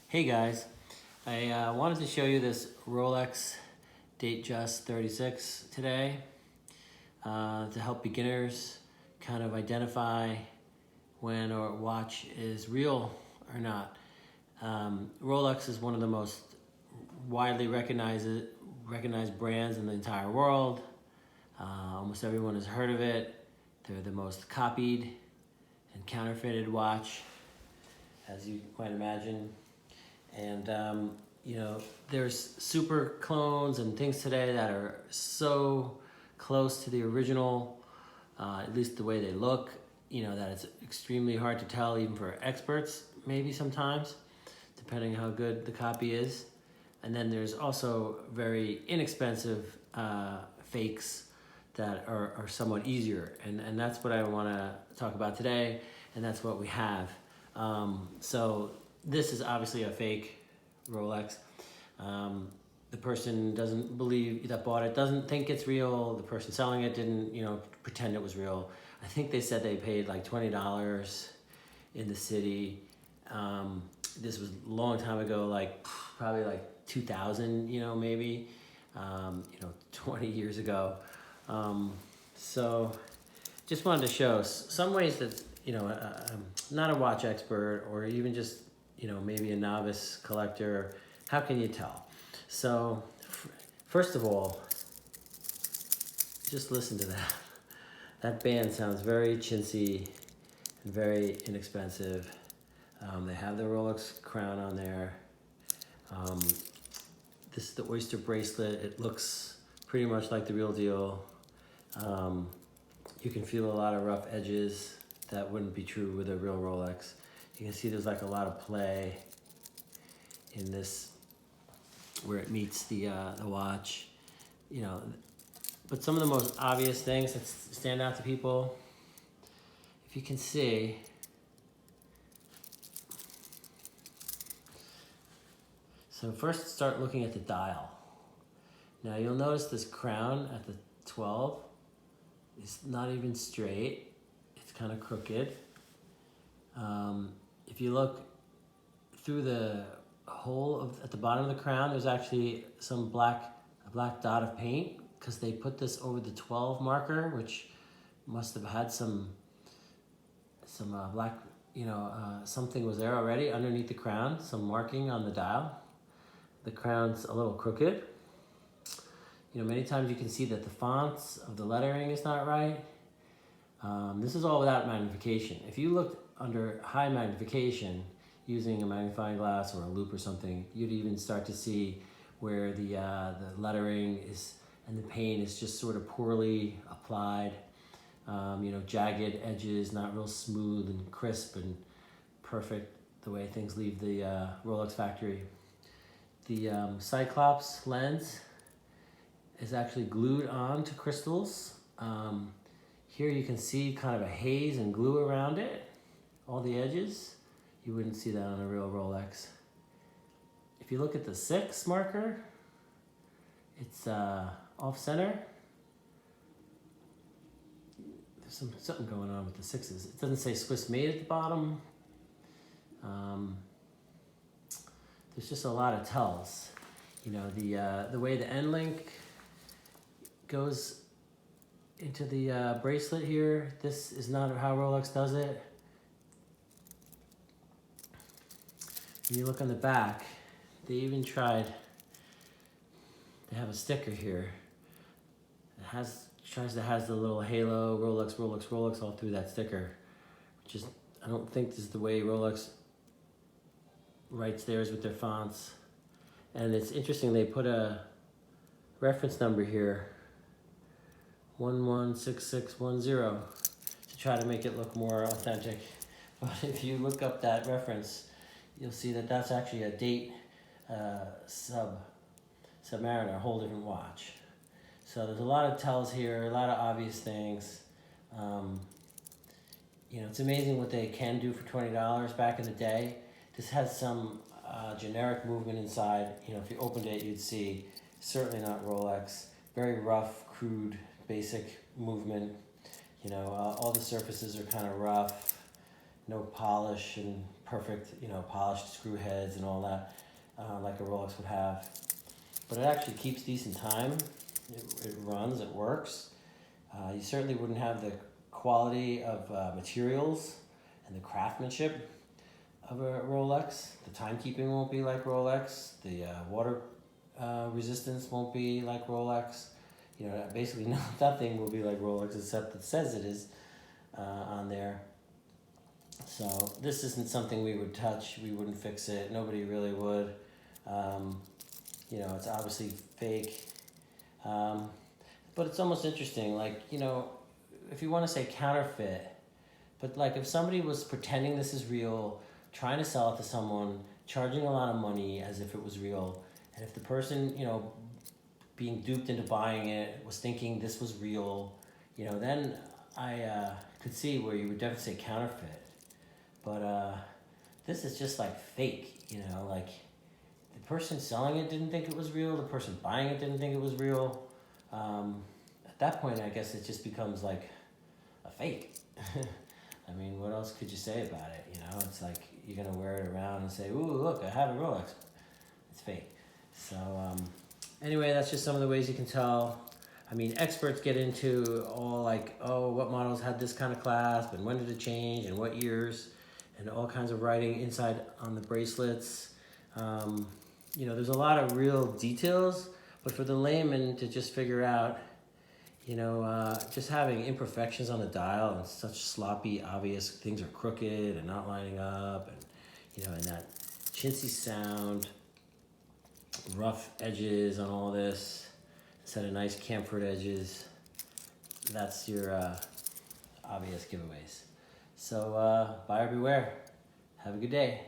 Hey guys, I wanted to show you this Rolex Datejust 36 today to help beginners kind of identify when a watch is real or not. Rolex is one of the most widely recognized brands in the entire world. Almost everyone has heard of it. They're the most copied and counterfeited watch, as you might imagine. And there's super clones and things today that are so close to the original, at least the way they look, that it's extremely hard to tell even for experts, maybe sometimes, depending how good the copy is. And then there's also very inexpensive fakes that are somewhat easier. And that's what I want to talk about today, and that's what we have. So this is obviously a fake Rolex. The person that bought it doesn't think it's real. The person selling it didn't, pretend it was real. I think they said they paid like $20 in the city. This was a long time ago, probably like 2000, maybe, 20 years ago. So just wanted to show some ways that, not a watch expert or even just, maybe a novice collector, how can you tell? So first of all, just listen to that. That band sounds very chintzy and very inexpensive. They have the Rolex crown on there. This is the oyster bracelet. It looks pretty much like the real deal. You can feel a lot of rough edges that wouldn't be true with a real Rolex. You can see there's like a lot of play in this where it meets the watch, But some of the most obvious things that stand out to people, if you can see, so first start looking at the dial. Now you'll notice this crown at the 12 is not even straight. It's kind of crooked. If you look through the hole at the bottom of the crown, there's actually a black dot of paint because they put this over the 12 marker, which must have had some black, something was there already underneath the crown, some marking on the dial. The crown's a little crooked. Many times you can see that the fonts of the lettering is not right. This is all without magnification. If you looked under high magnification using a magnifying glass or a loupe or something, you'd even start to see where the lettering is and the paint is just sort of poorly applied. Jagged edges, not real smooth and crisp and perfect the way things leave the Rolex factory. The Cyclops lens is actually glued on to crystals. Here you can see kind of a haze and glue around it, all the edges. You wouldn't see that on a real Rolex. If you look at the 6 marker, it's off center. There's something going on with the 6s. It doesn't say Swiss made at the bottom. There's just a lot of tells. The way the end link goes into the bracelet here, this is not how Rolex does it. When you look on the back, they even tried, they have a sticker here that has the little halo, Rolex, Rolex, Rolex all through that sticker, which is, I don't think this is the way Rolex writes theirs with their fonts. And it's interesting, they put a reference number here, 116610, to try to make it look more authentic. But if you look up that reference, you'll see that that's actually a date Submariner, a whole different watch. So there's a lot of tells here, a lot of obvious things. It's amazing what they can do for $20 back in the day. This has some generic movement inside. If you opened it, you'd see certainly not Rolex. Very rough, crude, basic movement. All the surfaces are kind of rough, no polish and perfect, polished screw heads and all that, like a Rolex would have. But it actually keeps decent time. It runs, it works. You certainly wouldn't have the quality of materials and the craftsmanship of a Rolex. The timekeeping won't be like Rolex. The water resistance won't be like Rolex. Basically nothing will be like Rolex except it says it is on there. So this isn't something we would touch. We wouldn't fix it. Nobody really would. It's obviously fake. But it's almost interesting, like, if you want to say counterfeit, but like if somebody was pretending this is real, trying to sell it to someone, charging a lot of money as if it was real, and if the person, being duped into buying it was thinking this was real, then I could see where you would definitely say counterfeit. But this is just like fake, like the person selling it didn't think it was real, the person buying it didn't think it was real. At that point, I guess it just becomes like a fake. I mean, what else could you say about it? It's like you're gonna wear it around and say, "Ooh, look, I have a Rolex." It's fake. So anyway, that's just some of the ways you can tell. I mean, experts get into all like, oh, what models had this kind of clasp and when did it change and what years, and all kinds of writing inside on the bracelets. There's a lot of real details, but for the layman to just figure out, just having imperfections on the dial and such sloppy, obvious things are crooked and not lining up, and that chintzy sound, rough edges on all this, instead of nice chamfered edges, that's your obvious giveaways. So buyer beware. Have a good day.